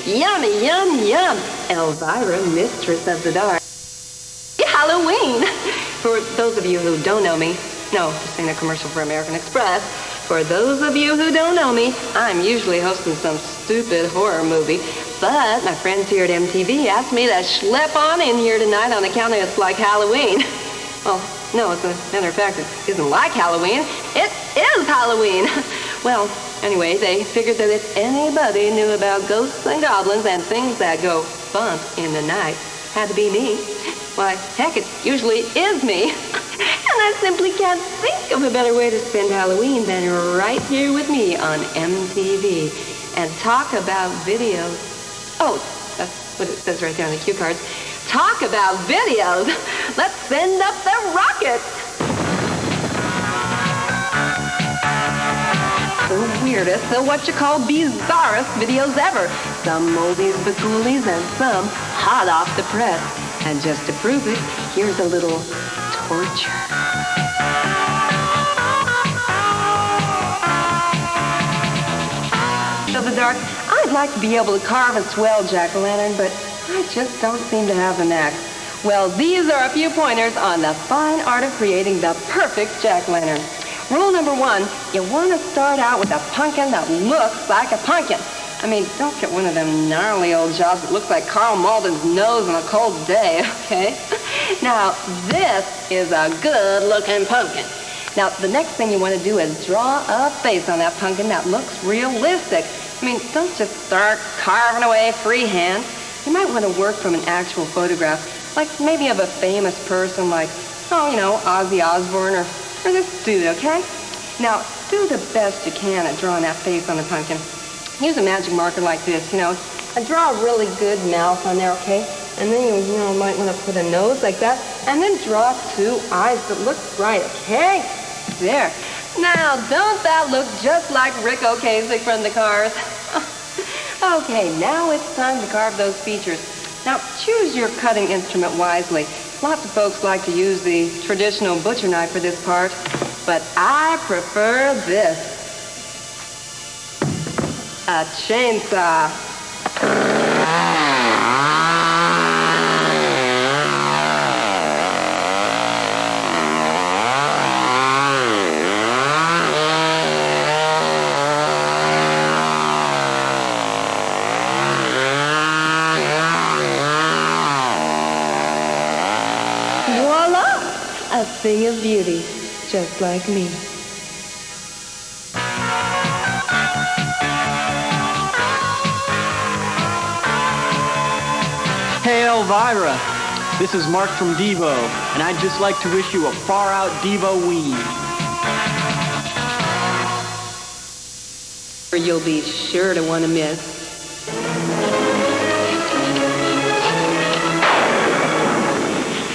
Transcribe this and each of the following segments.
Yummy, yum, yum. Elvira, mistress of the dark. Halloween. For those of you who don't know me, no, this ain't a commercial for American Express. For those of you who don't know me, I'm usually hosting some stupid horror movie. But my friends here at MTV asked me to schlep on in here tonight on account of it's like Halloween. Well, no, as a matter of fact, it isn't like Halloween. It is Halloween. Well, anyway, they figured that if anybody knew about ghosts and goblins and things that go bump in the night, had to be me. Why, heck, it usually is me. And I simply can't think of a better way to spend Halloween than right here with me on MTV and talk about videos. Oh, that's what it says right there on the cue cards. Talk about videos. Let's send up the rockets. The weirdest, the bizarrest videos ever. Some moldies but coolies and some hot off the press. And just to prove it, here's a little torture. So the dark, I'd like to be able to carve a swell jack-o'-lantern, but I just don't seem to have the knack. Well, these are a few pointers on the fine art of creating the perfect jack-o'-lantern. Rule number 1, you want to start out with a pumpkin that looks like a pumpkin. I mean, don't get one of them gnarly old jobs that looks like Carl Malden's nose on a cold day, okay? Now, this is a good-looking pumpkin. Now, the next thing you want to do is draw a face on that pumpkin that looks realistic. I mean, don't just start carving away freehand. You might want to work from an actual photograph, like maybe of a famous person like, Ozzy Osbourne or this dude, okay? Now, do the best you can at drawing that face on the pumpkin. Use a magic marker like this, and draw a really good mouth on there, okay? And then you might want to put a nose like that, and then draw 2 eyes that look right, okay? There. Now, don't that look just like Rick Ocasek from the Cars? Okay, now it's time to carve those features. Now, choose your cutting instrument wisely. Lots of folks like to use the traditional butcher knife for this part, but I prefer this. A chainsaw. Voila! A thing of beauty, just like me. Hey Elvira, this is Mark from Devo, and I'd just like to wish you a far-out Devo-ween. You'll be sure to want to miss.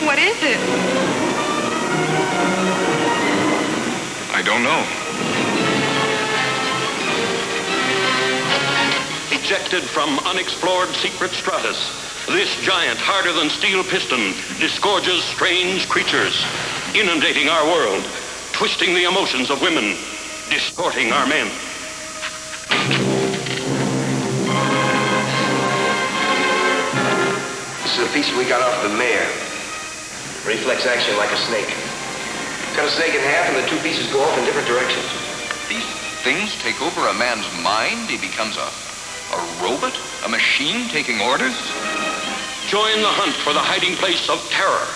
What is it? I don't know. Ejected from unexplored secret stratus, this giant, harder-than-steel piston disgorges strange creatures, inundating our world, twisting the emotions of women, distorting our men. This is a piece we got off the mare. Reflex action like a snake. Cut a snake in half and the 2 pieces go off in different directions. These things take over a man's mind. He becomes a robot? A machine taking orders? Join the hunt for the hiding place of terror.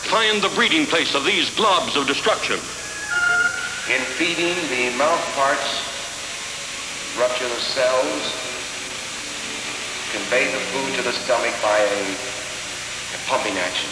Find the breeding place of these globs of destruction. In feeding, the mouth parts rupture the cells, convey the food to the stomach by a pumping action.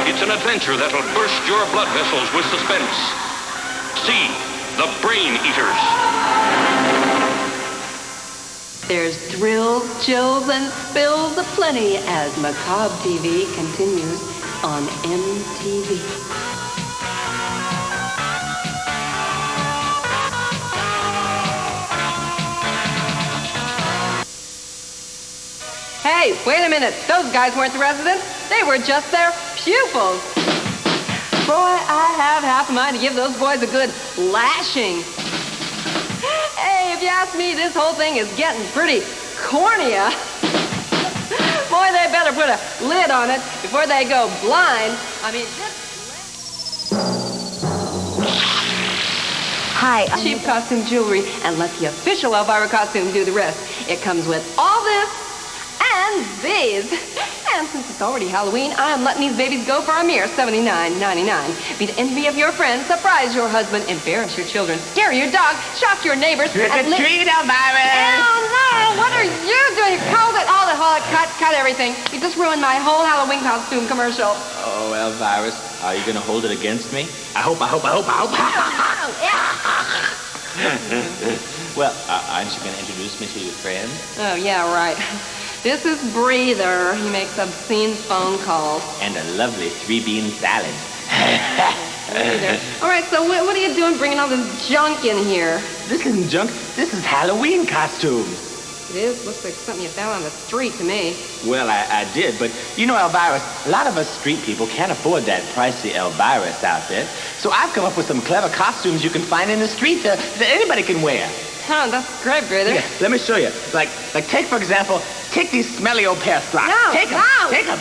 It's an adventure that'll burst your blood vessels with suspense. See the Brain Eaters. There's thrills, chills, and spills aplenty as Macabre TV continues on MTV. Hey, wait a minute. Those guys weren't the residents. They were just their pupils. Boy, I have half a mind to give those boys a good lashing. Hey, if you ask me, this whole thing is getting pretty corny. Boy, they better put a lid on it before they go blind. I mean, Hi, cheap costume jewelry, and let the official Elvira costume do the rest. It comes with all this and these. And since it's already Halloween, I'm letting these babies go for a mere $79.99. Be the envy of your friends, surprise your husband, embarrass your children, scare your dog, shock your neighbors. Trick or treat, Elvira! Oh, no! What are you doing? Hold it, cut everything. You just ruined my whole Halloween costume commercial. Oh, Elvira, are you going to hold it against me? I hope. Well, aren't you going to introduce me to your friend? Oh, yeah, right. This is Breather. He makes obscene phone calls. And a lovely 3-bean salad. Breather. All right, so what are you doing bringing all this junk in here? This isn't junk. This is Halloween costumes. It is. Looks like something you found on the street to me. Well, I did, but you know, Elvira, a lot of us street people can't afford that pricey Elvira's outfit. So I've come up with some clever costumes you can find in the street that anybody can wear. Oh, that's great, Breather. Yeah, let me show you. Like take, for example, take these smelly old pair of slacks. No, take them. no. Take them.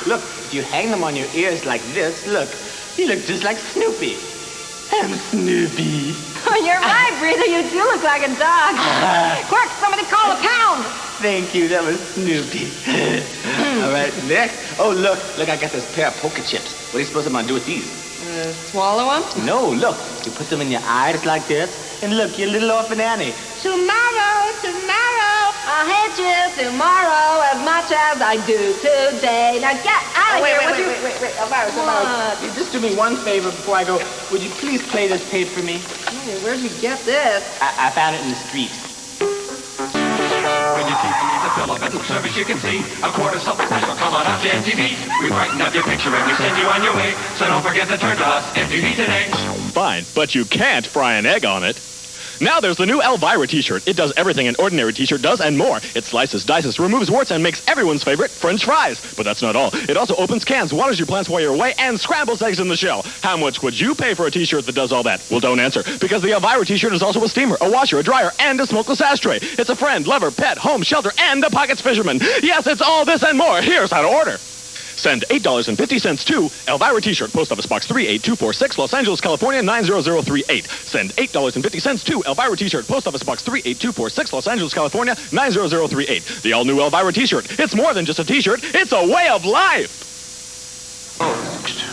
Look, if you hang them on your ears like this, look, you look just like Snoopy. I'm Snoopy. Oh, you're right, Breather. You do look like a dog. Quick, somebody call a pound. Thank you. That was Snoopy. All right, next. Oh, look, I got this pair of poker chips. What are you supposed to do with these? Swallow them? No, look. You put them in your eyes like this, and look, your little orphan Annie. Tomorrow, I'll hate you tomorrow as much as I do today. Now get out of here. Wait. Elvira. You just do me one favor before I go. Would you please play this tape for me? Hey, where'd you get this? I found it in the streets. When your TV needs a filament service, you can see a quarter something special come on out to MTV. We brighten up your picture and we send you on your way. So don't forget to turn to us, MTV today. Fine, but you can't fry an egg on it. Now there's the new Elvira t-shirt. It does everything an ordinary t-shirt does and more. It slices, dices, removes warts, and makes everyone's favorite French fries. But that's not all. It also opens cans, waters your plants while you're away, and scrambles eggs in the shell. How much would you pay for a t-shirt that does all that? Well, don't answer, because the Elvira t-shirt is also a steamer, a washer, a dryer, and a smokeless ashtray. It's a friend, lover, pet, home, shelter, and a pockets fisherman. Yes, it's all this and more. Here's how to order. Send $8.50 to Elvira T-shirt, Post Office Box 38246, Los Angeles, California, 90038. Send $8.50 to Elvira T-shirt, Post Office Box 38246, Los Angeles, California, 90038. The all-new Elvira T-shirt. It's more than just a T-shirt. It's a way of life.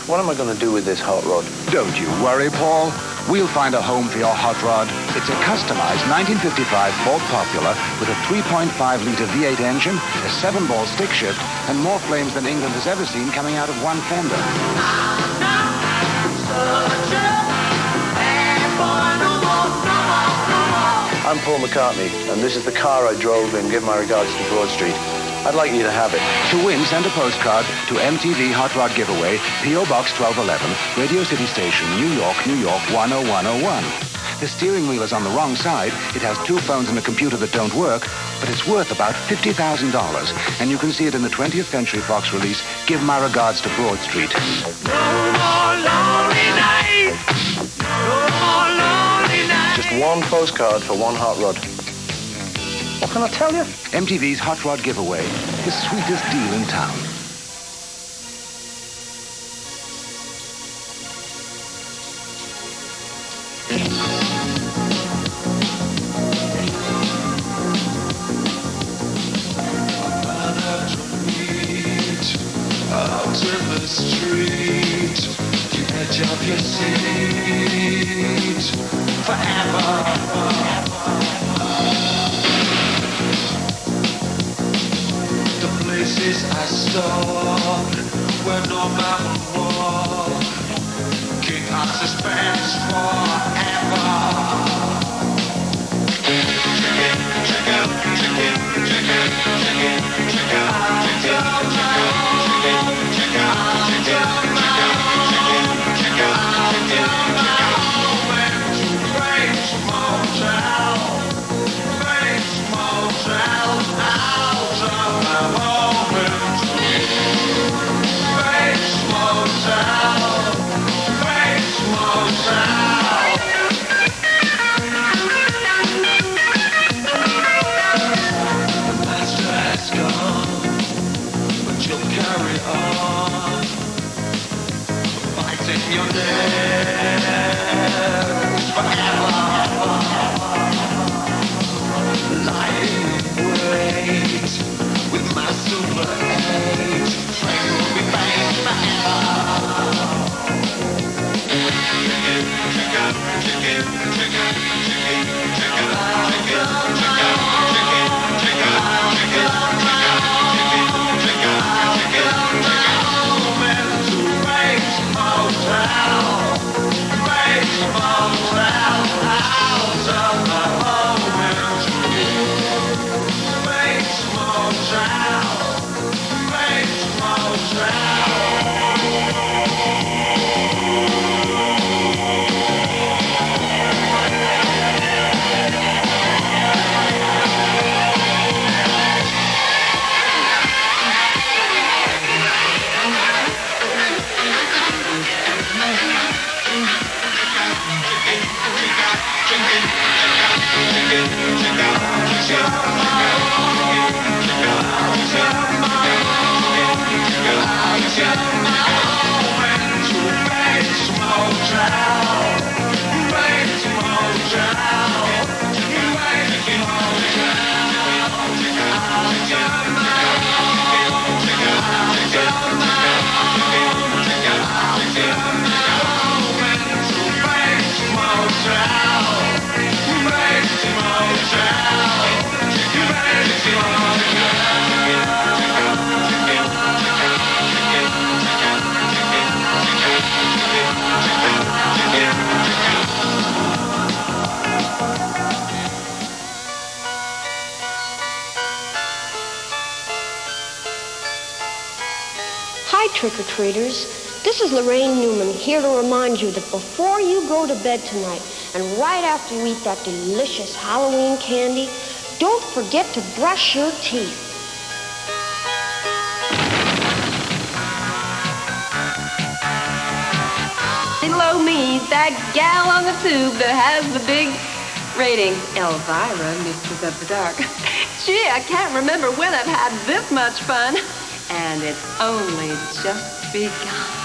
What am I going to do with this hot rod? Don't you worry, Paul. We'll find a home for your hot rod. It's a customized 1955 Ford Popular with a 3.5-liter V8 engine, a 7-ball stick shift, and more flames than England has ever seen coming out of one fender. I'm Paul McCartney, and this is the car I drove in. Give my regards to Broad Street. I'd like you to have it. To win, send a postcard to MTV Hot Rod Giveaway, P.O. Box 1211, Radio City Station, New York, 10101. The steering wheel is on the wrong side. It has 2 phones and a computer that don't work, but it's worth about $50,000. And you can see it in the 20th Century Fox release, Give My Regards to Broad Street. No more lonely nights. No more lonely nights. Just one postcard for one hot rod. What can I tell you? MTV's Hot Rod Giveaway, the sweetest deal in town. Out in the street, the edge of your seat, forever. The places I stalk, where no man will walk, keep our suspense forever. Out of my home. Trick-or-treaters. This is Lorraine Newman here to remind you that before you go to bed tonight and right after you eat that delicious Halloween candy, don't forget to brush your teeth. Below me, that gal on the tube that has the big rating, Elvira, Mistress of the Dark. Gee, I can't remember when I've had this much fun. And it's only just begun.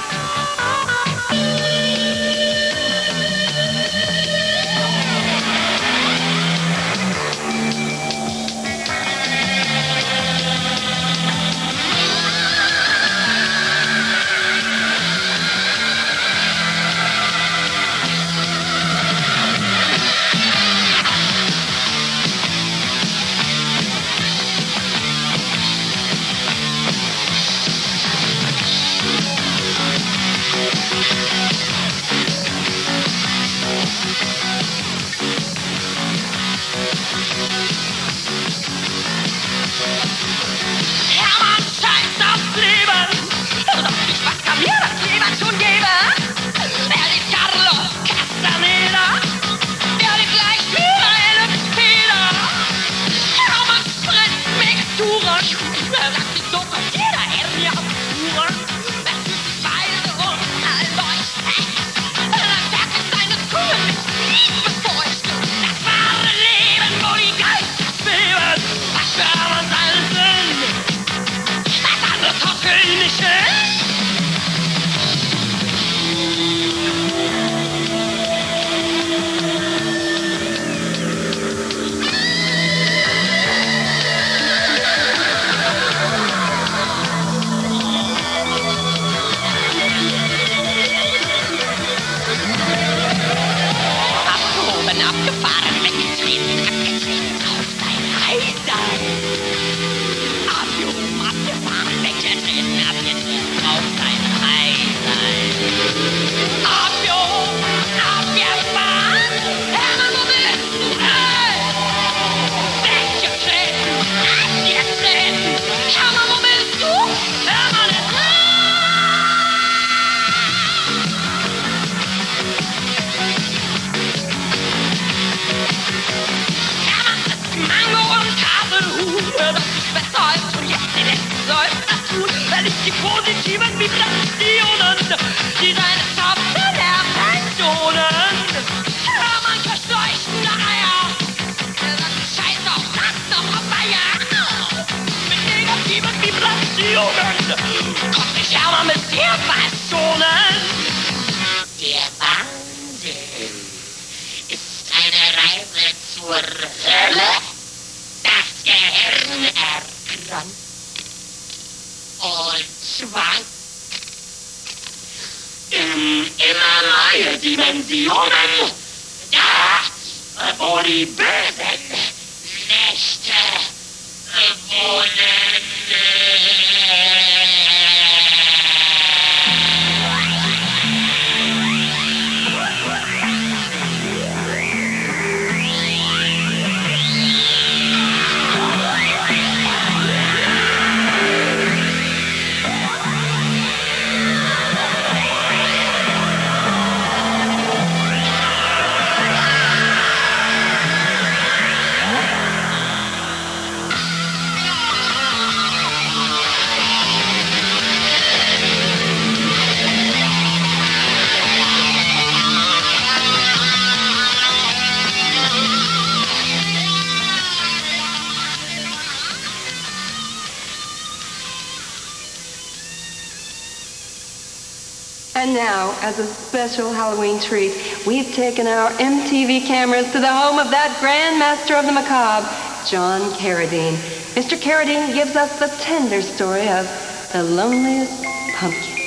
And now, as a special Halloween treat, we've taken our MTV cameras to the home of that Grand Master of the Macabre, John Carradine. Mr. Carradine gives us the tender story of the loneliest pumpkin.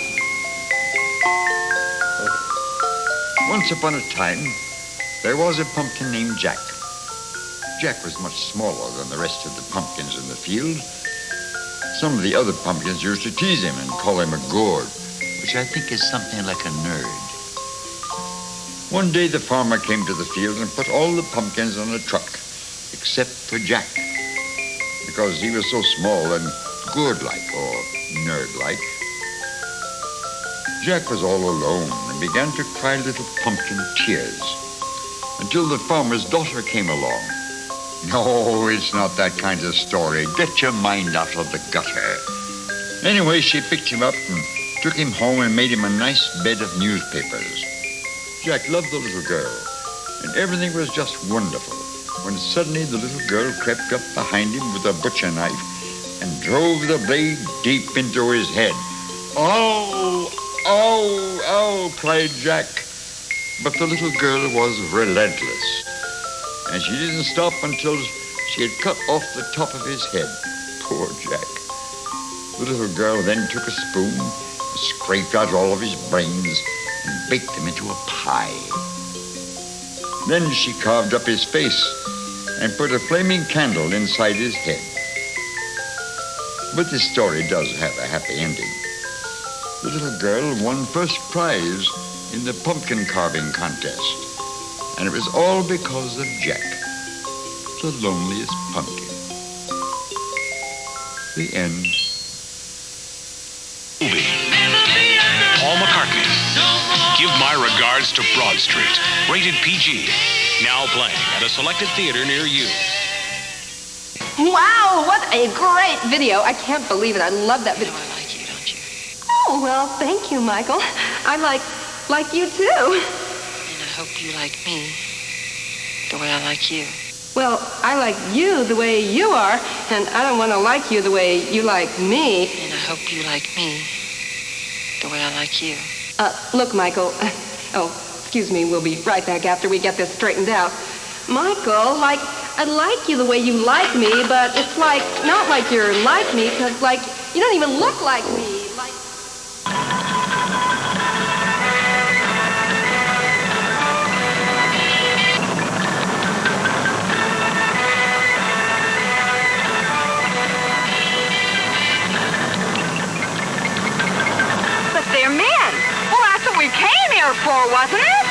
Once upon a time, there was a pumpkin named Jack. Jack was much smaller than the rest of the pumpkins in the field. Some of the other pumpkins used to tease him and call him a gourd, which I think is something like a nerd. One day the farmer came to the field and put all the pumpkins on a truck, except for Jack, because he was so small and gourd-like or nerd-like. Jack was all alone and began to cry little pumpkin tears until the farmer's daughter came along. No, it's not that kind of story. Get your mind out of the gutter. Anyway, she picked him up and took him home and made him a nice bed of newspapers. Jack loved the little girl, and everything was just wonderful, when suddenly the little girl crept up behind him with a butcher knife and drove the blade deep into his head. "Oh, oh, oh," cried Jack. But the little girl was relentless, and she didn't stop until she had cut off the top of his head. Poor Jack. The little girl then took a spoon, scraped out all of his brains, and baked them into a pie. Then she carved up his face and put a flaming candle inside his head. But this story does have a happy ending. The little girl won first prize in the pumpkin carving contest, and it was all because of Jack, the loneliest pumpkin. The end. Paul McCartney. Give my regards to Broad Street. Rated PG. Now playing at a selected theater near you. Wow, what a great video. I can't believe it. I love that video. I like you, don't you? Oh, well, thank you, Michael. I like you too. And I hope you like me the way I like you. Well, I like you the way you are, and I don't want to like you the way you like me. And I hope you like me the way I like you. Look, Michael. Oh, excuse me. We'll be right back after we get this straightened out. Michael, I like you the way you like me, but it's not like you're like me, because, you don't even look like me. But they're men. Well, that's what we came here for, wasn't it?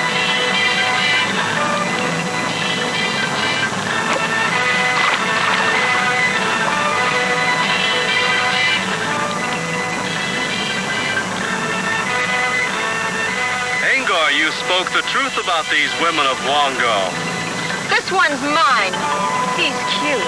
You spoke the truth about these women of Wongo. This one's mine. He's cute.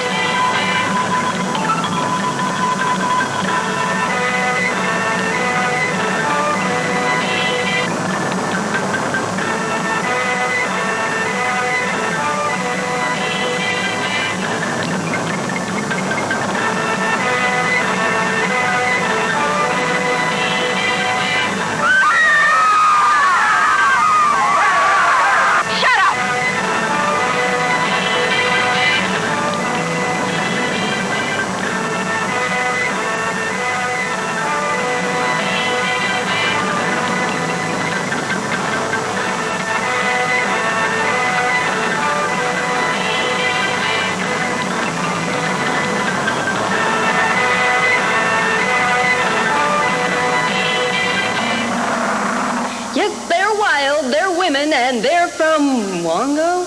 And they're from Wongo,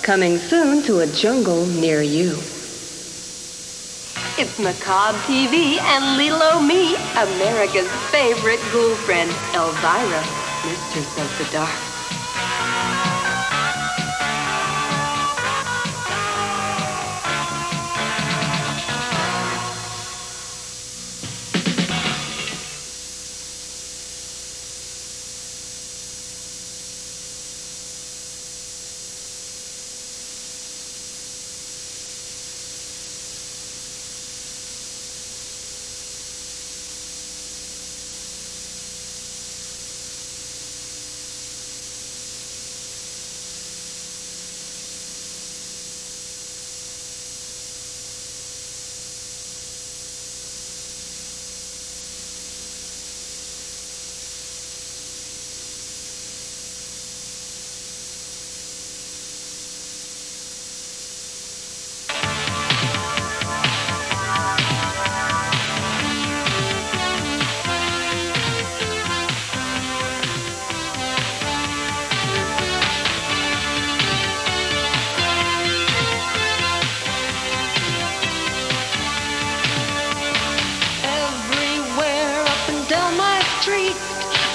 coming soon to a jungle near you. It's Macabre TV and Lilo Me, America's favorite ghoul friend, Elvira, Mistress of the Dark.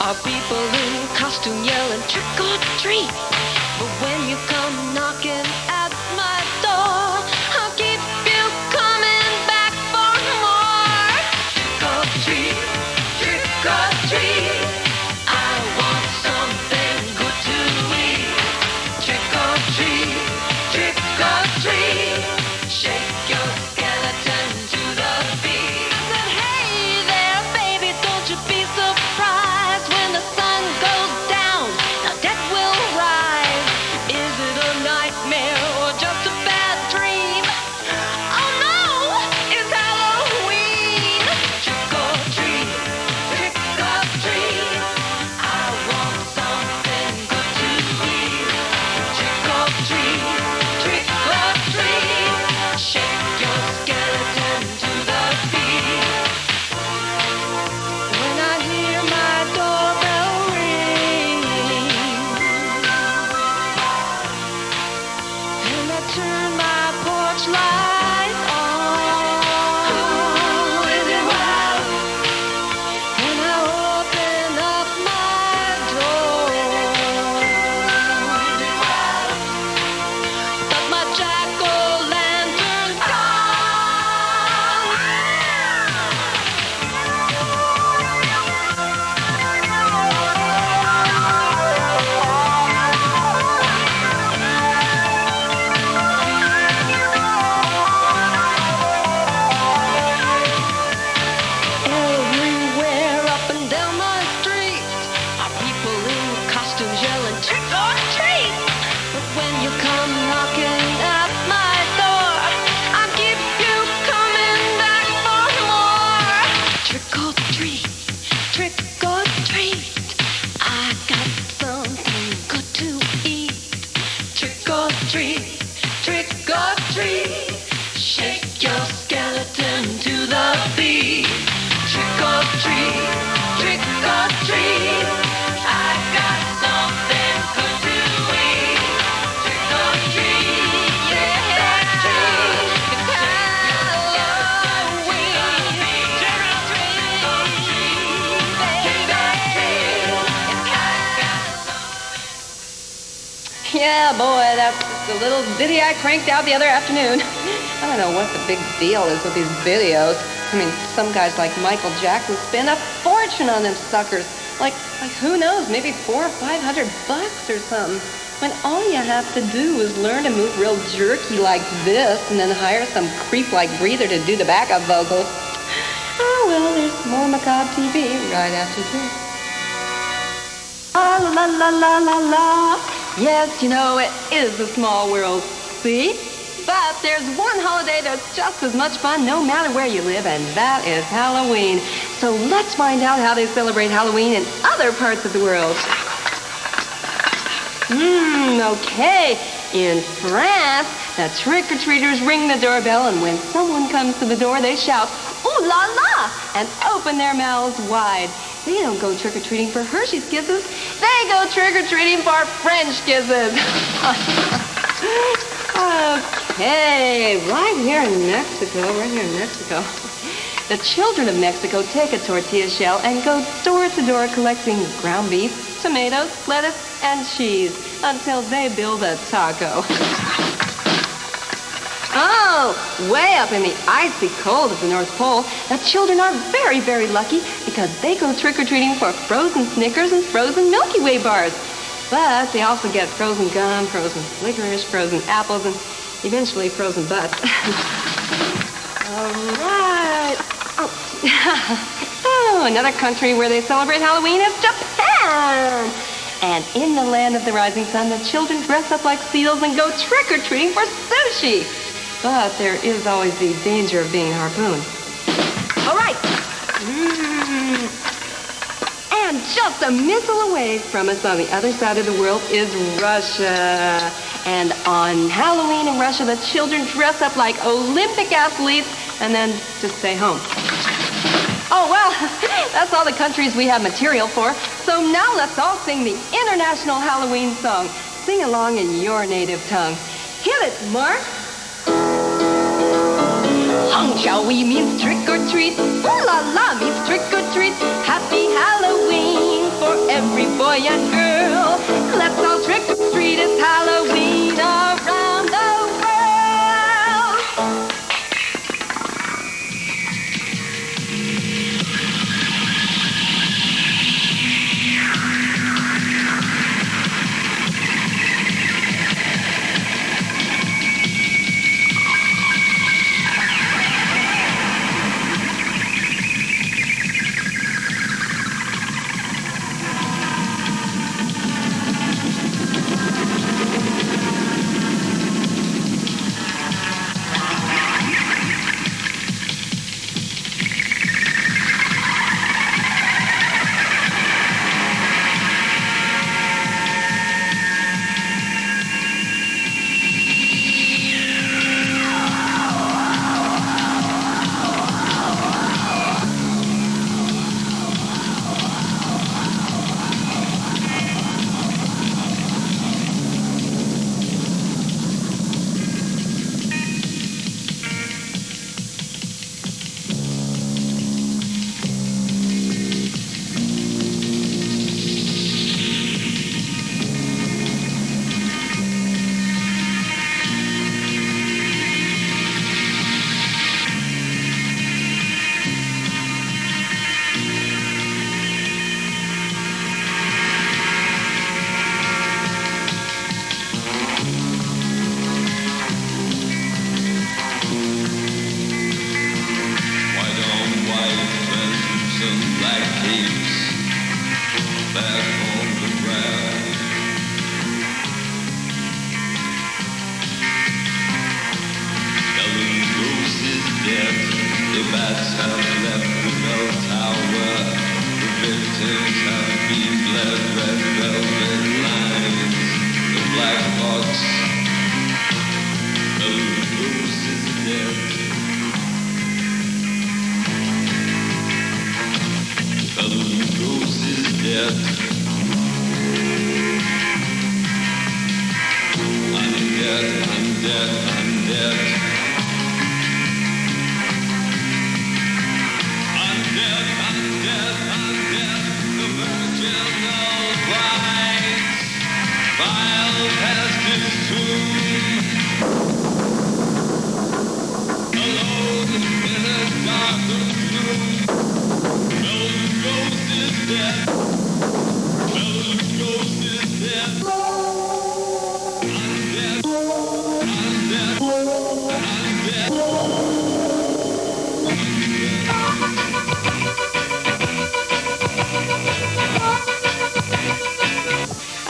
Are people in costume yelling trick or treat? But when you come knocking at my door, I'll keep you coming back for more. Trick or treat, trick or treat. I want something good to eat. Trick or treat, trick or treat. Shake your skeleton to the beat. I said, hey there, baby, don't you be surprised when the sun goes down. Now death will rise. Is it a nightmare or just a bad dream? Oh no, it's Halloween. Trick or treat, trick or treat. I want something good to eat. Trick or treat, trick or treat. Shake your skeleton to the beat. When I hear my doorbell ring and I turn my porch light on, oh, is it wild? And I open up my door, is it wild? But my jack-o'-lantern's everywhere up and down my street are people in costumes yelling trick or treat. But when you come knocking at my door, I'll keep you coming back for more. Trick or treat, trick or treat. I got something good to eat. Trick or treat, trick or treat. Shake your skeleton to the beat. Trick or treat, trick or treat. I got something good to eat. Trick or treat, yeah, it's Halloween. Trick or treat, baby, Yeah, boy, that's just a little ditty I cranked out the other afternoon. I don't know what the big deal is with these videos. I mean, some guys like Michael Jackson spend a fortune on them suckers. Like who knows, maybe $400 or $500 or something. When all you have to do is learn to move real jerky like this and then hire some creep like Breather to do the backup vocals. Oh, well, there's more Macabre TV right after this. La la la la la la. Yes, you know, it is a small world, see? But there's one holiday that's just as much fun no matter where you live, and that is Halloween. So let's find out how they celebrate Halloween in other parts of the world. Okay. In France, the trick-or-treaters ring the doorbell, and when someone comes to the door, they shout, "Ooh la la!" and open their mouths wide. They don't go trick-or-treating for Hershey's Kisses. They go trick-or-treating for French kisses. Okay, right here in Mexico. The children of Mexico take a tortilla shell and go door to door collecting ground beef, tomatoes, lettuce, and cheese until they build a taco. Oh, way up in the icy cold of the North Pole, the children are very, very lucky because they go trick-or-treating for frozen Snickers and frozen Milky Way bars. But they also get frozen gum, frozen licorice, frozen apples, and eventually frozen butts. All right. Oh, another country where they celebrate Halloween is Japan. And in the land of the rising sun, the children dress up like seals and go trick-or-treating for sushi. But there is always the danger of being harpooned. All right. And just a missile away from us on the other side of the world is Russia. And on Halloween in Russia, the children dress up like Olympic athletes and then just stay home. Oh, well, that's all the countries we have material for. So now let's all sing the international Halloween song. Sing along in your native tongue. Hit it, Mark. Hung Chow Wee means trick or treat. Ooh la la means trick or treat. Happy Halloween for every boy and girl. Let's all trick or treat, it's Halloween around the world.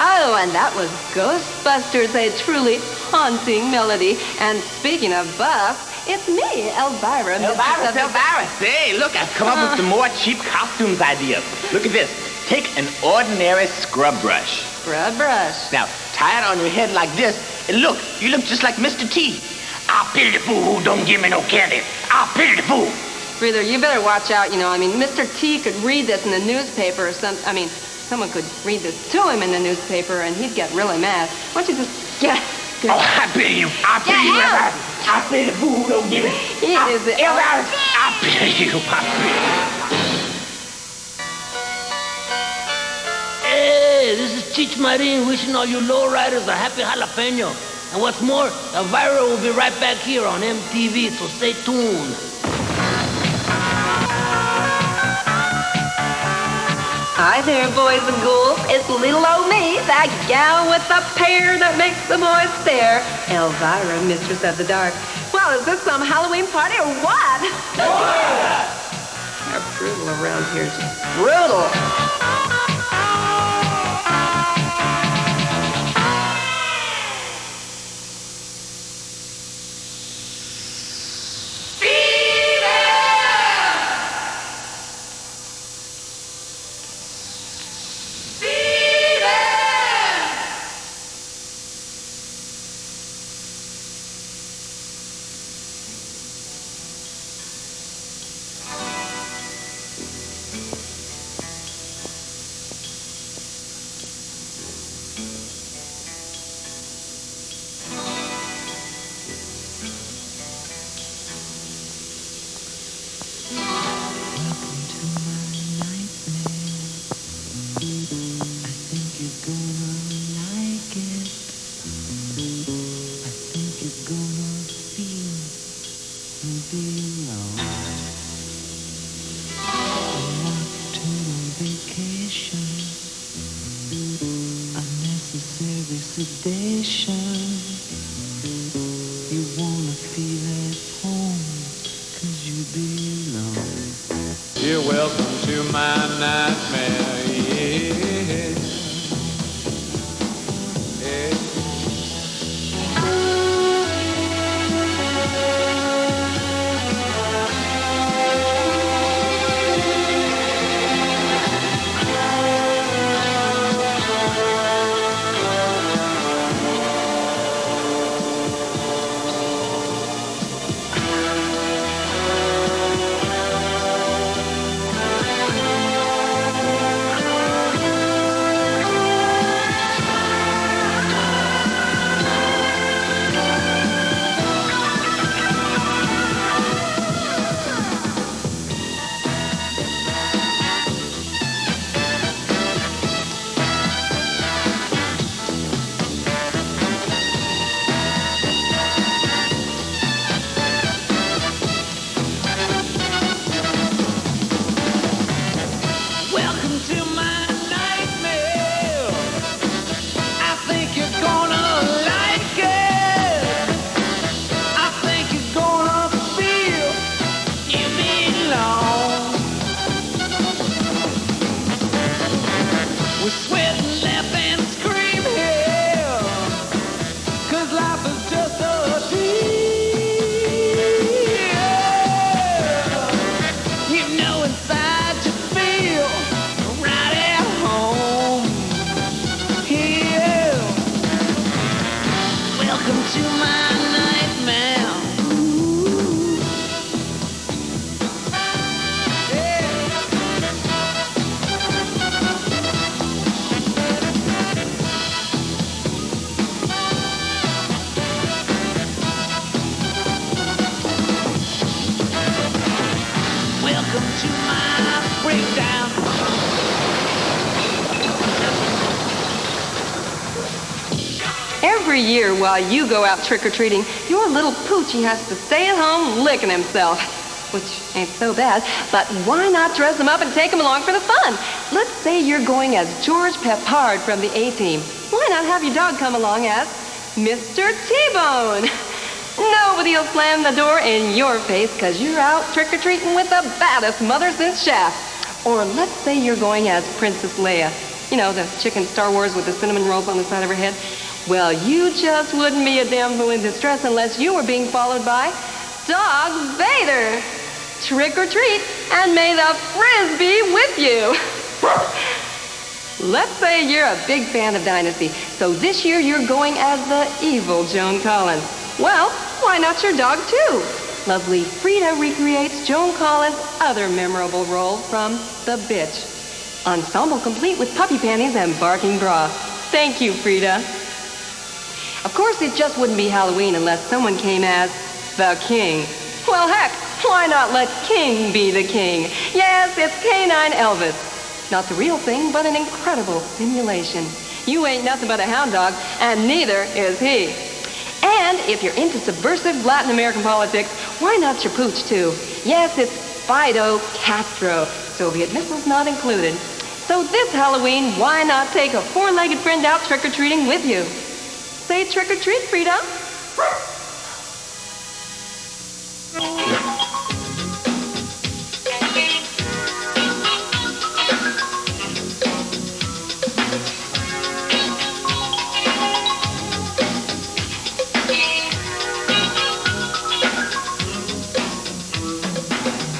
Oh, and that was Ghostbusters, a truly haunting melody. And speaking of buff, it's me, Elvira. Elvira, say, look, I've come up with some more cheap costumes ideas. Look at this. Take an ordinary scrub brush. Scrub brush. Now, tie it on your head like this, and look, you look just like Mr. T. I'll pity the fool who don't give me no candy. I'll pity the fool. Breather, you better watch out, Mr. T could read this in the newspaper or something. Someone could read this to him in the newspaper, and he'd get really mad. Why don't you just get... Oh, I pity you. I pity you, Elvira. I pity the fool who don't give it. Elvira, I pity you. I pity you. Hey, this is Cheech Marin wishing all you lowriders a happy jalapeno. And what's more, Elvira will be right back here on MTV, so stay tuned. Hi there, boys and ghouls. It's little old me, that gal with the pear that makes the boys stare. Elvira, mistress of the dark. Well, is this some Halloween party or what? They're brutal around here. Just brutal. belong. A nocturnal vacation, unnecessary sedation. You wanna feel at home, 'cause you belong. You're welcome to my nightmare, yeah. Every year while you go out trick-or-treating, your little poochie has to stay at home licking himself. Which ain't so bad, but why not dress him up and take him along for the fun? Let's say you're going as George Peppard from the A-Team. Why not have your dog come along as Mr. T-Bone? Nobody'll slam the door in your face because you're out trick-or-treating with the baddest mother since Shaft. Or let's say you're going as Princess Leia. You know, the chicken Star Wars with the cinnamon rolls on the side of her head. Well, you just wouldn't be a damsel in distress unless you were being followed by Dog Vader. Trick or treat, and may the Frisbee with you. Let's say you're a big fan of Dynasty, so this year you're going as the evil Joan Collins. Well, why not your dog too? Lovely Frida recreates Joan Collins' other memorable role from The Bitch. Ensemble complete with puppy panties and barking bra. Thank you, Frida. Of course, it just wouldn't be Halloween unless someone came as the King. Well, heck, why not let King be the king? Yes, it's Canine Elvis. Not the real thing, but an incredible simulation. You ain't nothing but a hound dog, and neither is he. And if you're into subversive Latin American politics, why not your pooch, too? Yes, it's Fido Castro. Soviet missiles not included. So this Halloween, why not take a four-legged friend out trick-or-treating with you? Say trick-or-treat, Frida.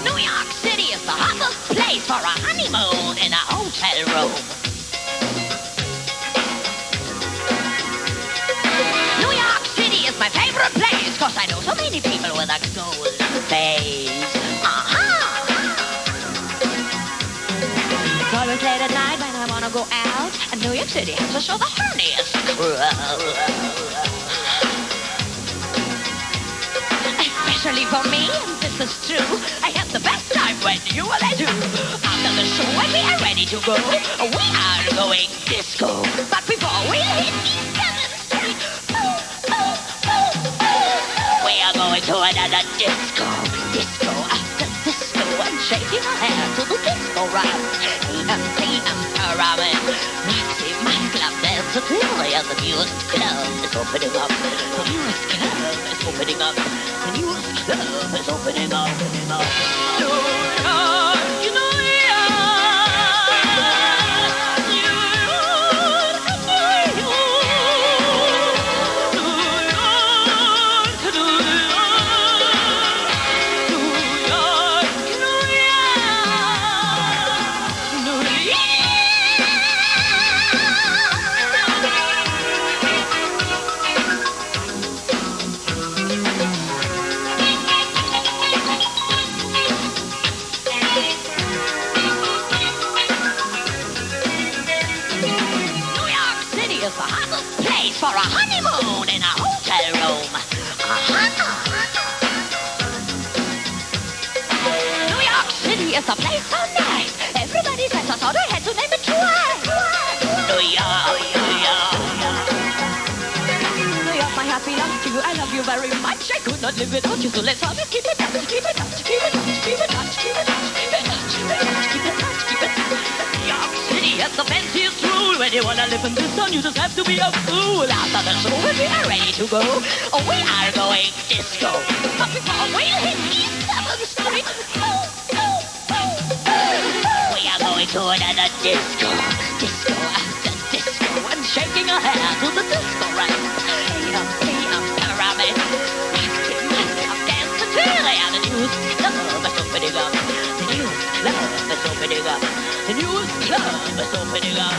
New York City is the hottest place for a honeymoon in a hotel room. New York City is my favorite place, 'cause I know so many people with a golden face. It's always late at night when I wanna go out, and New York City has to show the horniest crowd. Especially for me, and this is true, I have the best time when you and I do. After the show, when we are ready to go, we are going disco. But before we hit East 7th Street, we are going to another disco. disco after disco and shaking her hair to the disco rhyme. AM pyramid, Roxy, my club dance at Lily, and the newest club is opening up. The newest club is opening up. The newest club is opening up. New York, New York. For a honeymoon in a hotel room. New York City is a place so nice. Everybody says I thought I had to name it twice. New York, New York. New York, my happy love to you. I love you very much. I could not live without you, so let's always keep it touch, keep it touch, keep it touch, keep it touch, keep it touch, keep it touch, keep it touch, keep it touch, keep it touch. New York City has the fanciest rule. When you wanna live in this town, you just have to be a fool. After the show, when we are ready to go, we are going disco. But before we hit East 7th Street, we are going to another disco. Disco after disco, and shaking our hair to the disco right. AM pyramid, Roxy, Moscow, dance to Tilly, and the newest club is opening up. The newest club is opening up. The newest club is opening up.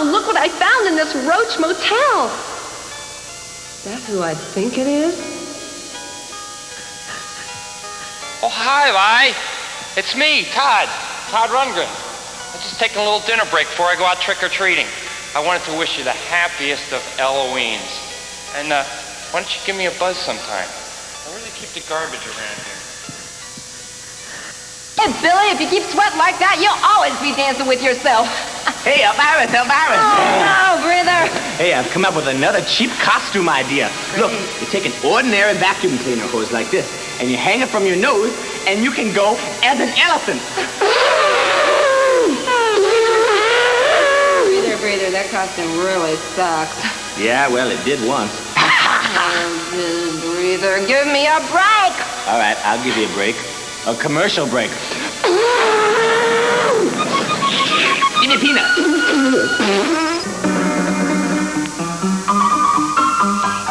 Oh, look what I found in this Roach Motel. That who I think it is? Oh, hi, Vi. It's me, Todd Rundgren. I'm just taking a little dinner break before I go out trick-or-treating. I wanted to wish you the happiest of Halloweens. And why don't you give me a buzz sometime? I really keep the garbage around here. Hey, Billy, if you keep sweating like that, you'll always be dancing with yourself. Hey, Elvira. Oh, no, breather. Hey, I've come up with another cheap costume idea. Look, you take an ordinary vacuum cleaner hose like this, and you hang it from your nose, and you can go as an elephant. Breather, that costume really sucks. Yeah, well, it did once. Breather, give me a break. All right, I'll give you a break. A commercial break. Give me a peanut.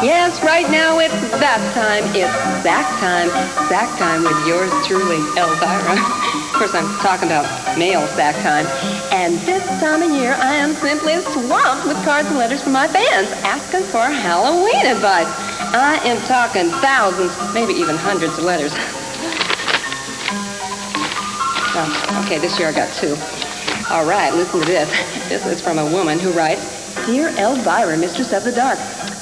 Yes, right now it's that time. It's sack time. Sack time with yours truly, Elvira. Of course, I'm talking about male sack time. And this time of year, I am simply swamped with cards and letters from my fans asking for Halloween advice. I am talking thousands, maybe even hundreds of letters. Oh, okay, this year I got 2. All right, listen to this. This is from a woman who writes, Dear Elvira, Mistress of the Dark,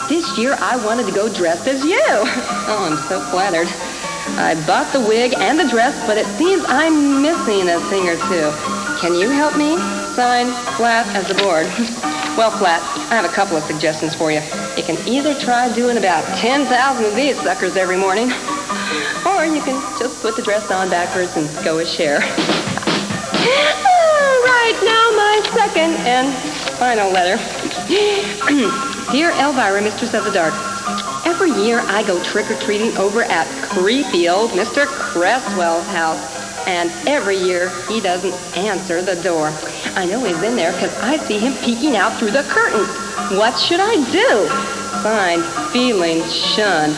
this year I wanted to go dressed as you. Oh, I'm so flattered. I bought the wig and the dress, but it seems I'm missing a thing or two. Can you help me? Signed, Flat as the board. Well, Flat, I have a couple of suggestions for you. You can either try doing about 10,000 of these suckers every morning, or you can just put the dress on backwards and go as Cher. Right now, my second and final letter. Dear Elvira, Mistress of the Dark, every year I go trick-or-treating over at creepy old Mr. Cresswell's house, and every year he doesn't answer the door. I know he's in there because I see him peeking out through the curtains. What should I do? Signed, Feeling Shunned.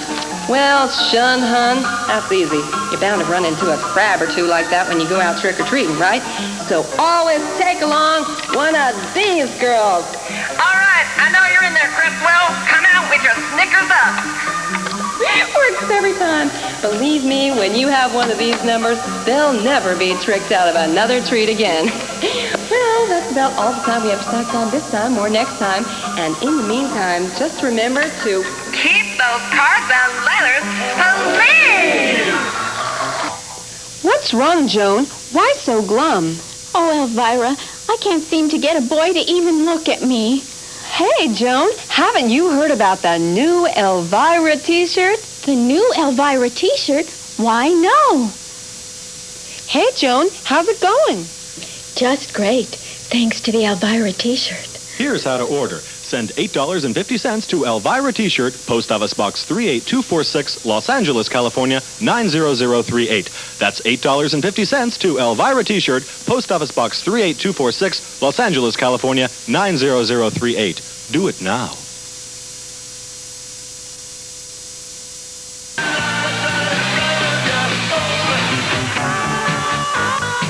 Well, shun, hun, that's easy. You're bound to run into a crab or two like that when you go out trick-or-treating, right? So always take along one of these girls. All right, I know you're in there, Cresswell. Come out with your Snickers up. Works every time. Believe me, when you have one of these numbers, they'll never be tricked out of another treat again. Well, that's about all the time we have to sack on this time or next time. And in the meantime, just remember to keep those cards and letters clean. What's wrong, Joan? Why so glum? Oh, Elvira, I can't seem to get a boy to even look at me. Hey, Joan, haven't you heard about the new Elvira t-shirt? The new Elvira t-shirt? Why, no. Hey, Joan, how's it going? Just great, thanks to the Elvira t-shirt. Here's how to order. Send $8.50 to Elvira T-shirt, Post Office Box 38246, Los Angeles, California, 90038. That's $8.50 to Elvira T-shirt, Post Office Box 38246, Los Angeles, California, 90038. Do it now.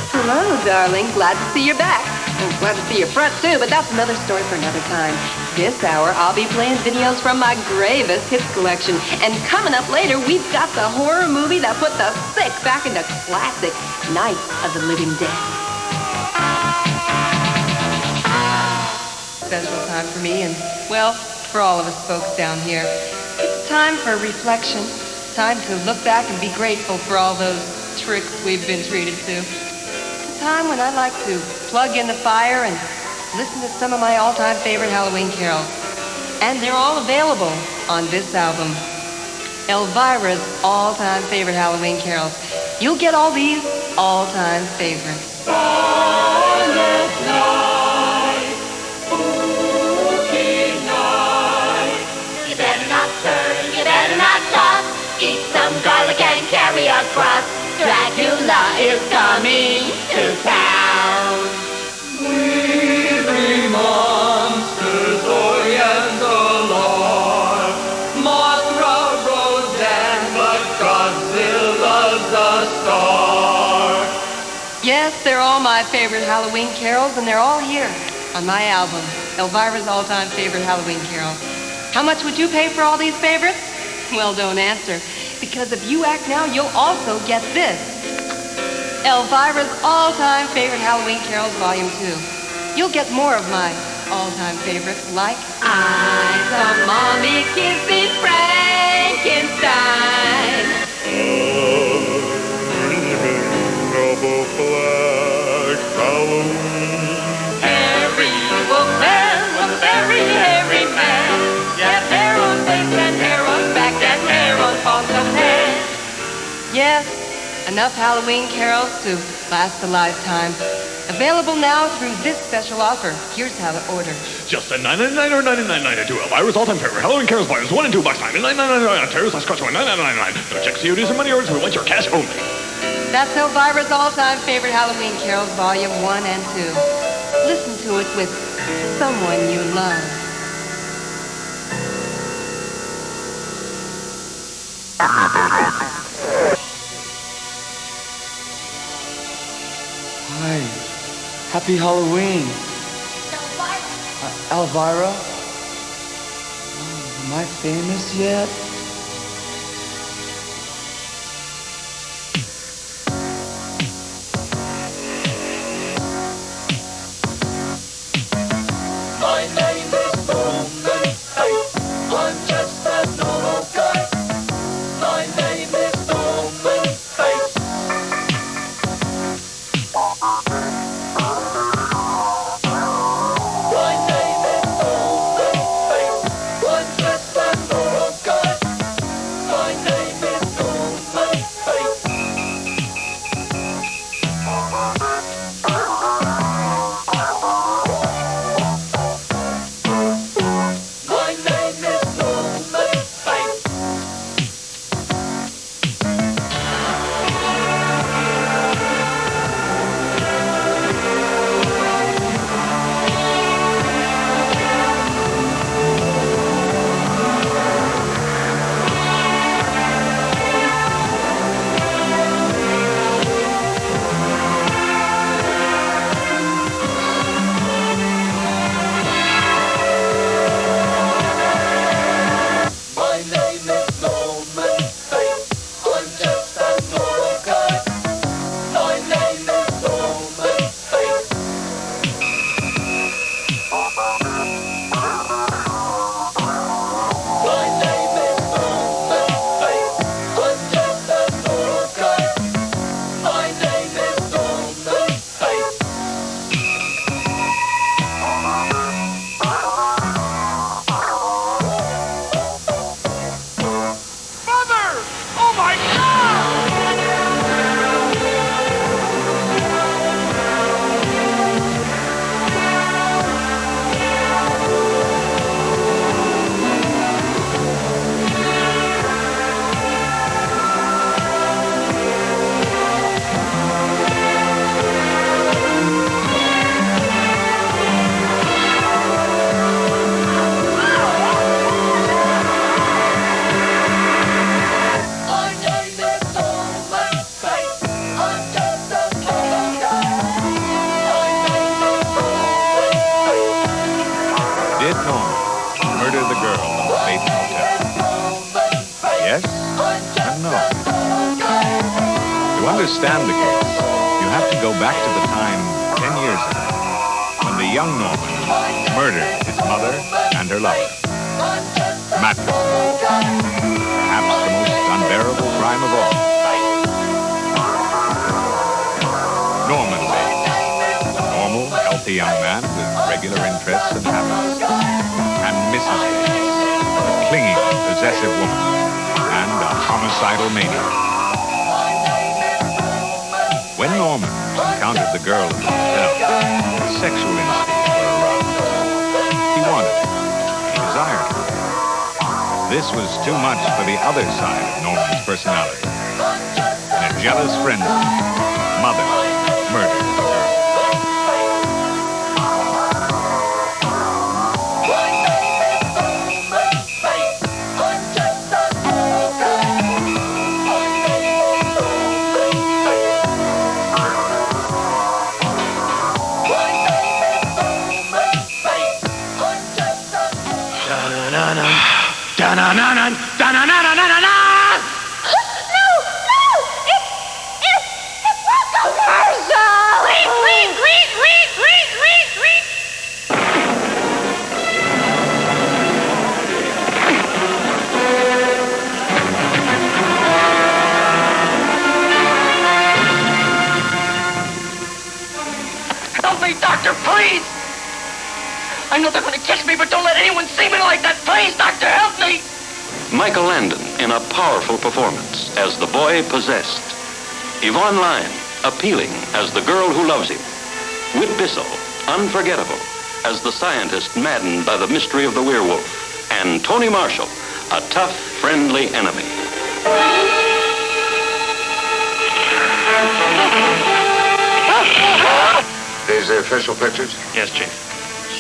Hello, darling. Glad to see you're back. I'm glad to see your front, too, but that's another story for another time. This hour, I'll be playing videos from my gravest hits collection. And coming up later, we've got the horror movie that put the sick back into classic Night of the Living Dead. Special time for me and, well, for all of us folks down here. It's time for reflection. Time to look back and be grateful for all those tricks we've been treated to. Time when I like to plug in the fire and listen to some of my all-time favorite Halloween carols. And they're all available on this album, Elvira's all-time favorite Halloween carols. You'll get all these all-time favorites. Silent night, spooky night. You better not turn, you better not toss. Eat some garlic and carry a cross. Dracula is coming to town. Three monsters orient alarm. Mothra, Rodan, but Godzilla's a star. Yes, they're all my favorite Halloween carols, and they're all here on my album, Elvira's all-time favorite Halloween carols. How much would you pay for all these favorites? Well, don't answer, because if you act now, you'll also get this. Elvira's all-time favorite Halloween carols, Volume 2. You'll get more of my all-time favorites, like I saw Mommy kissing Frankenstein. Every evil man was a very hairy man. Yes, hair on face and hair on back and hair on palms of hands. Yes, enough Halloween carols to last a lifetime. Available now through this special offer. Here's how to order. Just a $9.99 or $99.92. Elvira's all-time favorite Halloween carols volumes 1 and 2 box $9.99 on Terrace Scotch $9.99. No check CODs or money orders. We want your cash only. That's Elvira's all-time favorite Halloween carols, Volume 1 and 2. Listen to it with someone you love. Hi. Happy Halloween. Elvira? Oh, am I famous yet? My name is Norman. Hey, I'm just a normal guy. My name is Norman. Hey. My name is Norman. Hey, I'm just a normal guy. My name is Norman. Hey. My name is Norman. Hey. My name is Norman. Hey, I'm just a normal guy. My name is Norman. Hey. My name is Norman. Hey, I'm just a normal guy. My name is Norman. Hey. Mother! Oh my God! My name is Norman. Hey, I'm just a normal guy. My name is Norman. Hey. Did Norman murder the girl in the Bates Motel? Yes and no. To understand the case, you have to go back to the time 10 years ago when the young Norman murdered his mother and her lover. Matricide. Perhaps the most unbearable crime of all. Norman Bates. A normal, healthy young man with regular interests and habits. And Mrs. Bates. A clinging, possessive woman. And a homicidal maniac. When Norman encountered the girl in the hotel, his sexual instincts were aroused. He wanted her. He desired her. This was too much for the other side of Norman's personality. In a jealous frenzy, mother murdered the girl. Da-na-na-na, da-na-na-na-na-na-na! Help me, doctor, please! I know they're going to catch me, but don't let anyone see me like that. Please, doctor, help me! Michael Landon in a powerful performance as the boy possessed. Yvonne Lyon, appealing as the girl who loves him. Whit Bissell, unforgettable as the scientist maddened by the mystery of the werewolf. And Tony Marshall, a tough, friendly enemy. These the official pictures? Yes, Chief.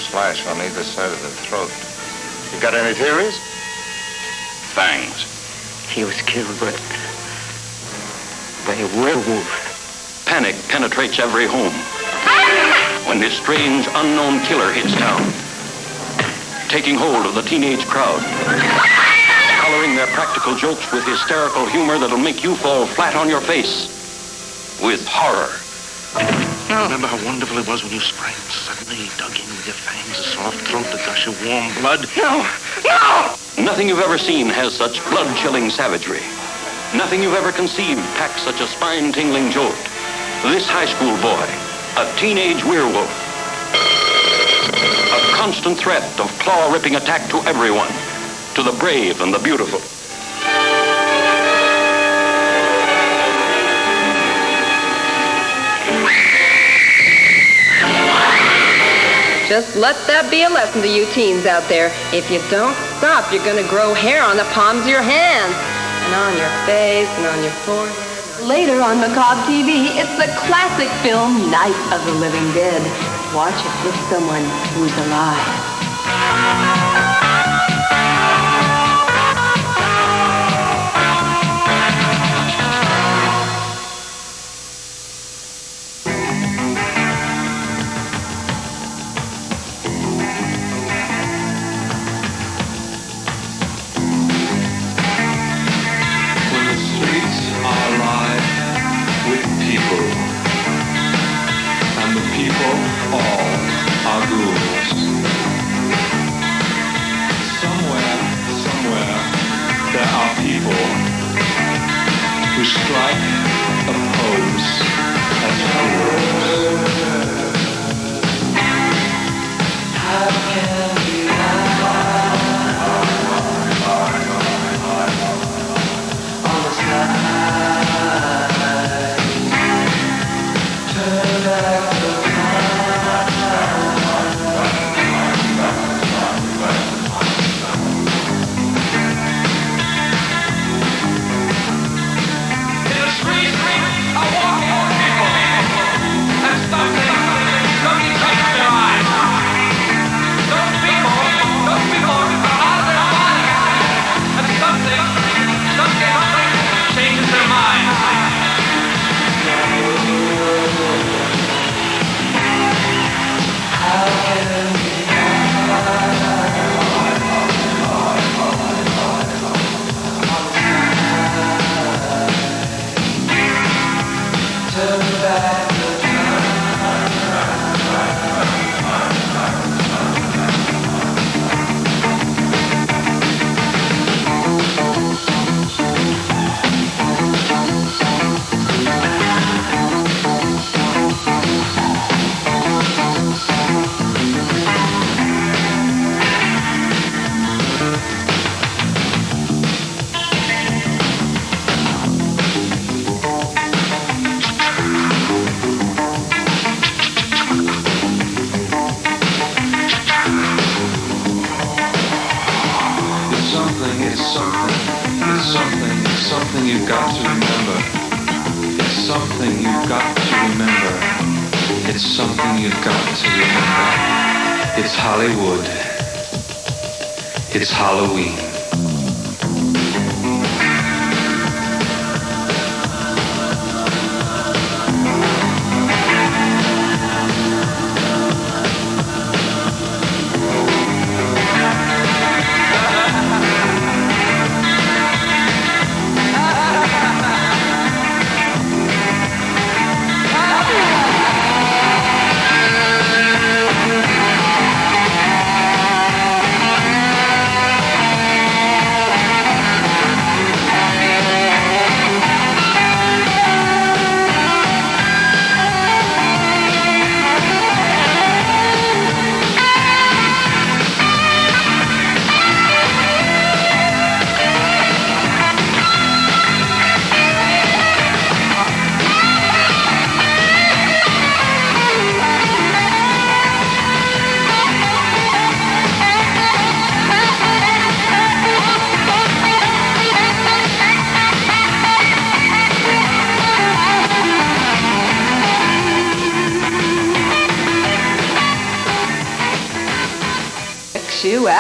Slash on either side of the throat. You got any theories? Fangs. He was killed by a werewolf. Panic penetrates every home when this strange, unknown killer hits town, taking hold of the teenage crowd, coloring their practical jokes with hysterical humor that'll make you fall flat on your face with horror. Remember how wonderful it was when you sprang and suddenly dug in with your fangs, a soft throat, the gush of warm blood? No! No! Nothing you've ever seen has such blood-chilling savagery. Nothing you've ever conceived packs such a spine-tingling jolt. This high school boy, a teenage werewolf, a constant threat of claw-ripping attack to everyone, to the brave and the beautiful. Just let that be a lesson to you teens out there. If you don't stop, you're going to grow hair on the palms of your hands, and on your face, and on your forehead. Later on Macabre TV, it's the classic film Night of the Living Dead. Watch it with someone who's alive. something you've got to remember. It's something you've got to remember. It's something you've got to remember. It's Hollywood. It's Halloween.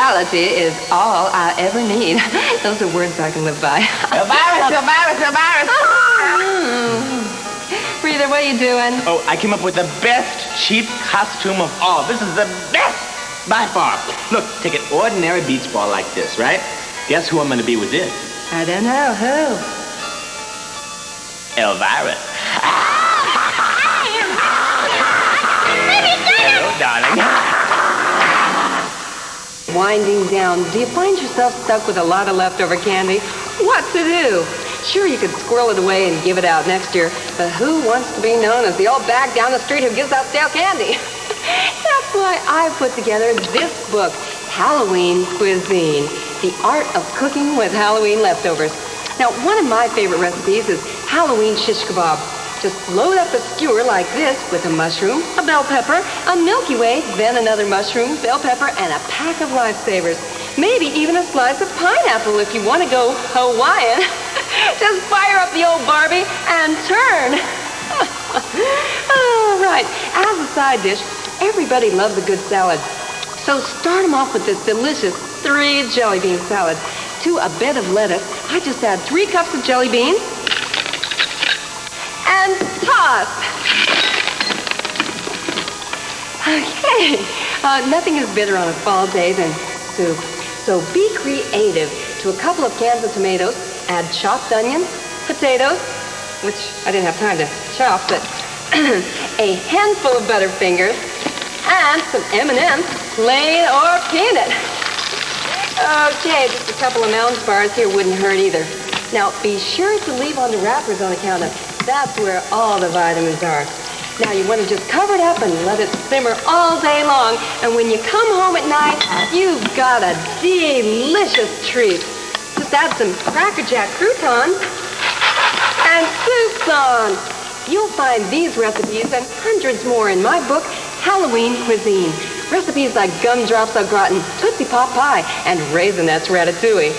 Punctuality is all I ever need. Those are words I can live by. Elvira! Breather, what are you doing? Oh, I came up with the best cheap costume of all. This is the best by far. Look, take an ordinary beach ball like this, right? Guess who I'm going to be with this? I don't know. Who? Elvira. Hello, darling. Winding down, do you find yourself stuck with a lot of leftover candy? What to do? Sure, you could squirrel it away and give it out next year, but who wants to be known as the old bag down the street who gives out stale candy? That's why I put together this book, Halloween Cuisine, The Art of Cooking with Halloween Leftovers. Now, one of my favorite recipes is Halloween shish kebab. Just load up a skewer like this with a mushroom, a bell pepper, a Milky Way, then another mushroom, bell pepper, and a pack of lifesavers. Maybe even a slice of pineapple if you want to go Hawaiian. Just fire up the old Barbie and turn. All right, as a side dish, everybody loves a good salad. So start them off with this delicious 3 jelly bean salad. To a bed of lettuce, I just add 3 cups of jelly beans and toss. Okay, nothing is bitter on a fall day than soup. So be creative. To a couple of cans of tomatoes, add chopped onions, potatoes, which I didn't have time to chop, but a handful of Butterfingers, and some M&M's, plain or peanut. Okay, just a couple of Mounds bars here wouldn't hurt either. Now, be sure to leave on the wrappers on the counter. That's where all the vitamins are. Now, you want to just cover it up and let it simmer all day long. And when you come home at night, you've got a delicious treat. Just add some Cracker Jack croutons and soup's on. You'll find these recipes and hundreds more in my book, Halloween Cuisine. Recipes like gumdrops au gratin, Tootsie Pop pie, and Raisinets ratatouille.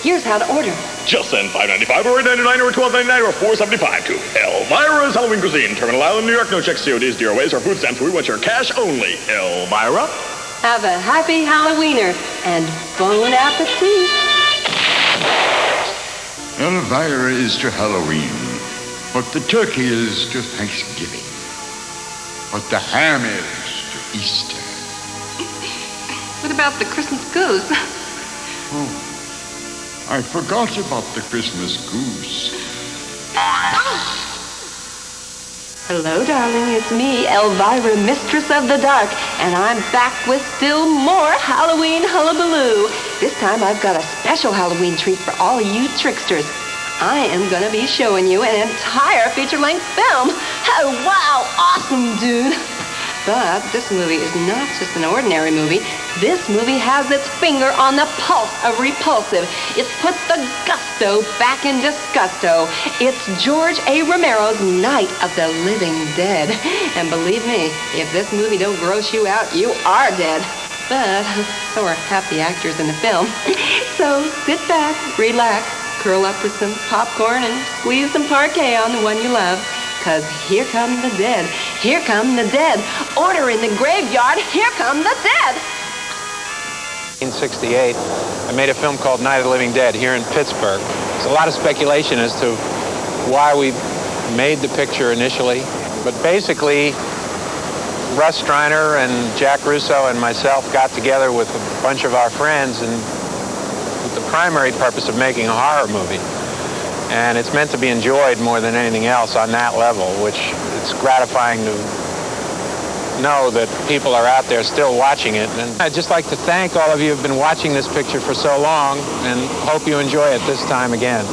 Here's how to order. Just send $5.95 or $8.99 or $12.99 or $4.75 to Elvira's Halloween Cuisine, Terminal Island, New York. No checks, CODs, DOAs, or food stamps. We want your cash only. Elvira. Have a happy Halloweener and bon appetit. Elvira is to Halloween, but the turkey is to Thanksgiving. But the ham is to Easter. What about the Christmas goose? Oh, I forgot about the Christmas goose. Hello, darling. It's me, Elvira, Mistress of the Dark, and I'm back with still more Halloween hullabaloo. This time I've got a special Halloween treat for all of you tricksters. I am going to be showing you an entire feature-length film. Oh, wow, awesome, dude. But this movie is not just an ordinary movie. This movie has its finger on the pulse of repulsive. It's put the gusto back in disgusto. It's George A. Romero's Night of the Living Dead. And believe me, if this movie don't gross you out, you are dead. But so are half the actors in the film. So sit back, relax, curl up with some popcorn, and squeeze some parquet on the one you love. 'Cause here come the dead. Here come the dead. Order in the graveyard. Here come the dead. In 1968, I made a film called Night of the Living Dead here in Pittsburgh. There's a lot of speculation as to why we made the picture initially, but basically, Russ Striner and Jack Russo and myself got together with a bunch of our friends and with the primary purpose of making a horror movie. And it's meant to be enjoyed more than anything else on that level, which it's gratifying to know that people are out there still watching it. And I'd just like to thank all of you who've been watching this picture for so long and hope you enjoy it this time again.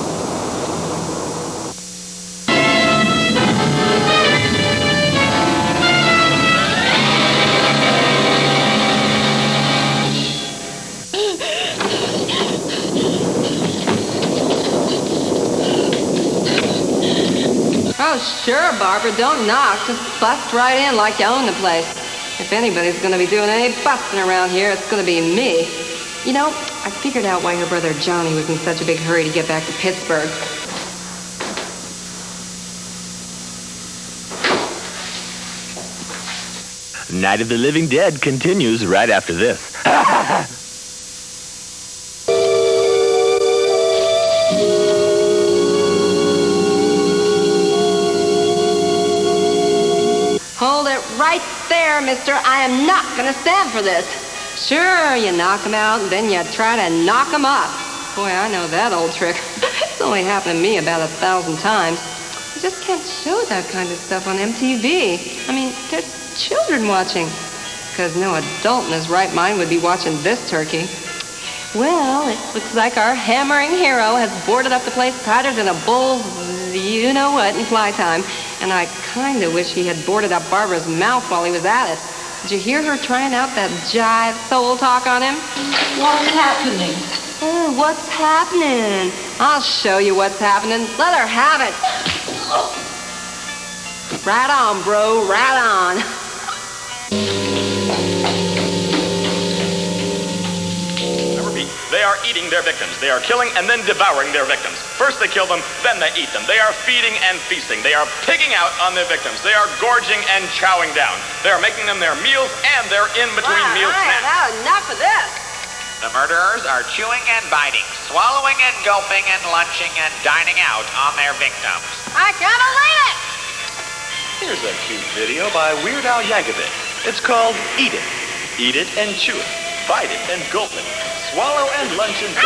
Oh, sure, Barbara. Don't knock. Just bust right in like you own the place. If anybody's going to be doing any busting around here, it's going to be me. You know, I figured out why your brother Johnny was in such a big hurry to get back to Pittsburgh. Night of the Living Dead continues right after this. there, mister. I am not going to stand for this. Sure, you knock them out, and then you try to knock them up. Boy, I know that old trick. It's only happened to me about 1,000 times. You just can't show that kind of stuff on MTV. I mean, there's children watching. Because no adult in his right mind would be watching this turkey. Well, it looks like our hammering hero has boarded up the place tighter than a bull's you-know-what in fly time. And I kind of wish he had boarded up Barbara's mouth while he was at it. Did you hear her trying out that jive soul talk on him? What's happening? Oh, what's happening? I'll show you what's happening. Let her have it. Right on, bro. Right on. They are eating their victims. They are killing and then devouring their victims. First they kill them, then they eat them. They are feeding and feasting. They are pigging out on their victims. They are gorging and chowing down. They are making them their meals and their in-between meal I snacks. have had enough of this. The murderers are chewing and biting, swallowing and gulping and lunching and dining out on their victims. I can't believe it! Here's a cute video by Weird Al Yankovic. It's called Eat It. Eat it and chew it. Bite it and gulp it. Swallow and lunch and dine.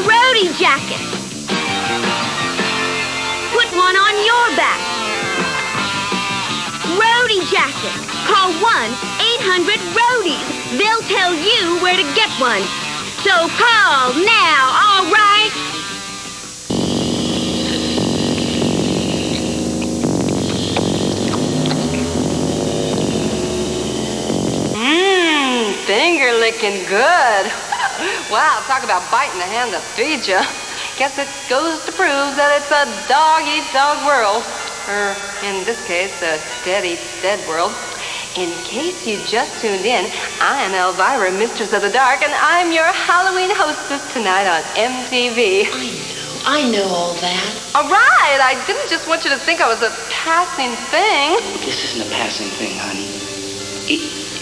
Roadie jacket. Put one on your back. Roadie jacket. Call 1-800-ROADIES. They'll tell you where to get one. So call now, all right? Finger licking good. Wow, talk about biting the hand that feeds you. Guess it goes to prove that it's a dog-eat-dog world. Or, in this case, a dead-eats-dead world. In case you just tuned in, I am Elvira, Mistress of the Dark, and I'm your Halloween hostess tonight on MTV. I know all that. All right, I didn't just want you to think I was a passing thing. This isn't a passing thing, honey.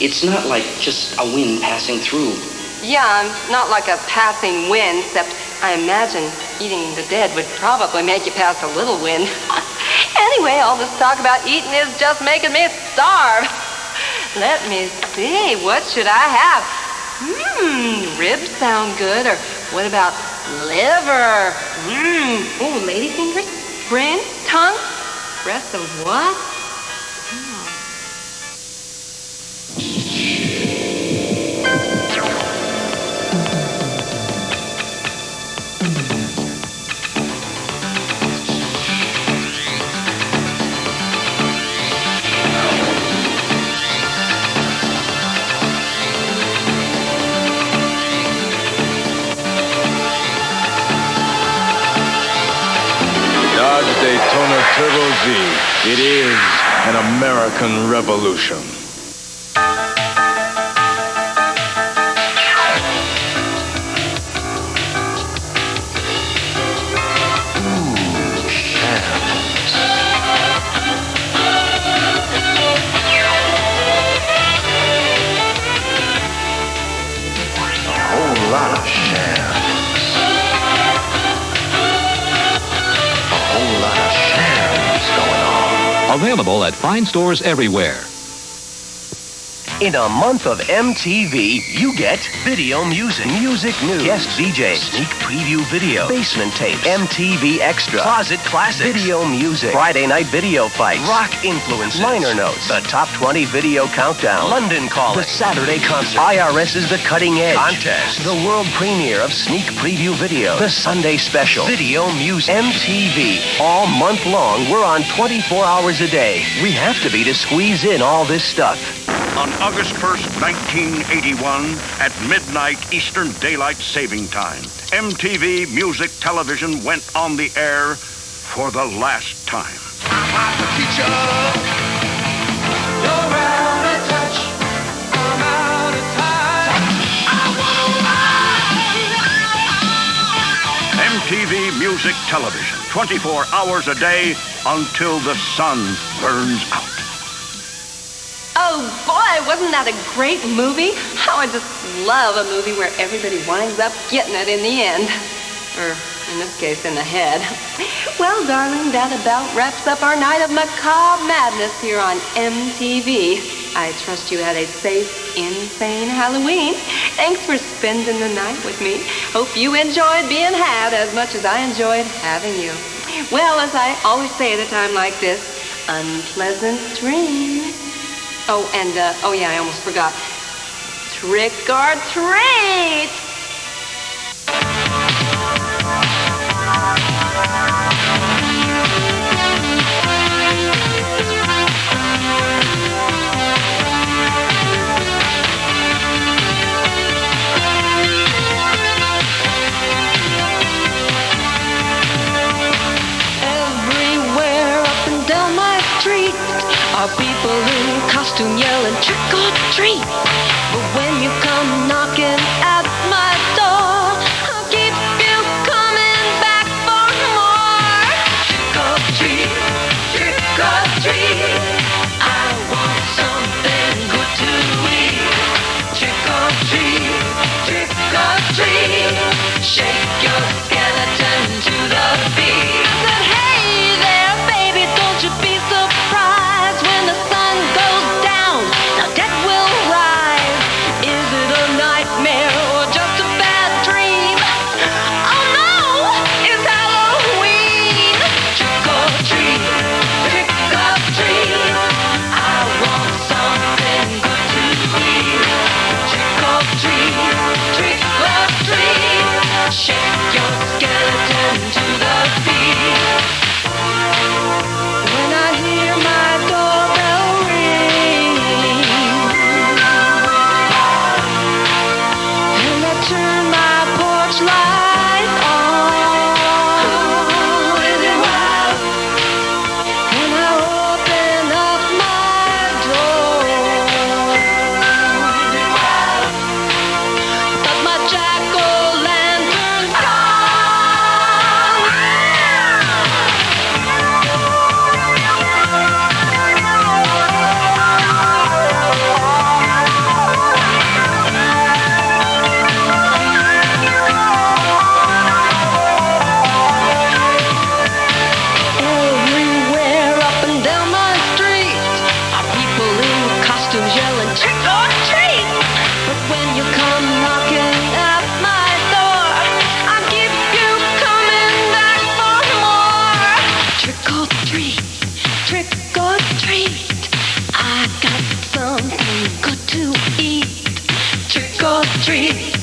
It's not like just a wind passing through. Yeah, not like a passing wind, except I imagine eating the dead would probably make you pass a little wind. Anyway, all this talk about eating is just making me starve. Let me see, what should I have? Ribs sound good, or what about liver? Oh, lady fingers, brain, tongue, breast of what? Dodge Daytona Turbo Z. It is an American revolution. Lot of shams. A whole lot of shams going on. Available at fine stores everywhere. In a month of MTV, you get video music, music news, guest DJs, sneak preview video, basement tapes, MTV Extra, closet classics, video music, Friday night video fights, rock influences, liner notes, the top 20 video countdown, London Calling, the Saturday concert, IRS's The Cutting Edge, contest, the world premiere of sneak preview video, the Sunday special, video music, MTV. All month long, we're on 24 hours a day. We have to be to squeeze in all this stuff. On August 1st, 1981, at midnight Eastern Daylight Saving Time, MTV Music Television went on the air for the last time. MTV Music Television, 24 hours a day until the sun burns out. Oh, boy, wasn't that a great movie? How I just love a movie where everybody winds up getting it in the end. Or, in this case, in the head. Well, darling, that about wraps up our night of macabre madness here on MTV. I trust you had a safe, insane Halloween. Thanks for spending the night with me. Hope you enjoyed being had as much as I enjoyed having you. Well, as I always say at a time like this, unpleasant dreams. Oh, and, oh yeah, I almost forgot. Trick or treat! Everywhere up and down my street are people in costume yelling trick or treat. But when you come knocking at my door, I'll keep you coming back for more. Trick or treat, trick or treat. I want something good to eat. Trick or treat, trick or treat. Shake your skeleton to the beat. I said, hey there, baby, don't you be surprised when the sun goes down. Now death will rise. Is it a nightmare or just a bad dream? Oh no, it's Halloween. Trick or treat, trick or treat. I want something good to eat. Trick or treat, trick or treat. Shake your skeleton to the beat. When I hear my doorbell ring and I turn my porch light on, and I open up my door, but my jack-o'-lantern's everywhere up and down my street are people in costumes yelling trick or treat. But when you come knocking at my door, I'll keep you coming back for more. Trick or treat, trick or treat. I got something good to eat. Trick or treat.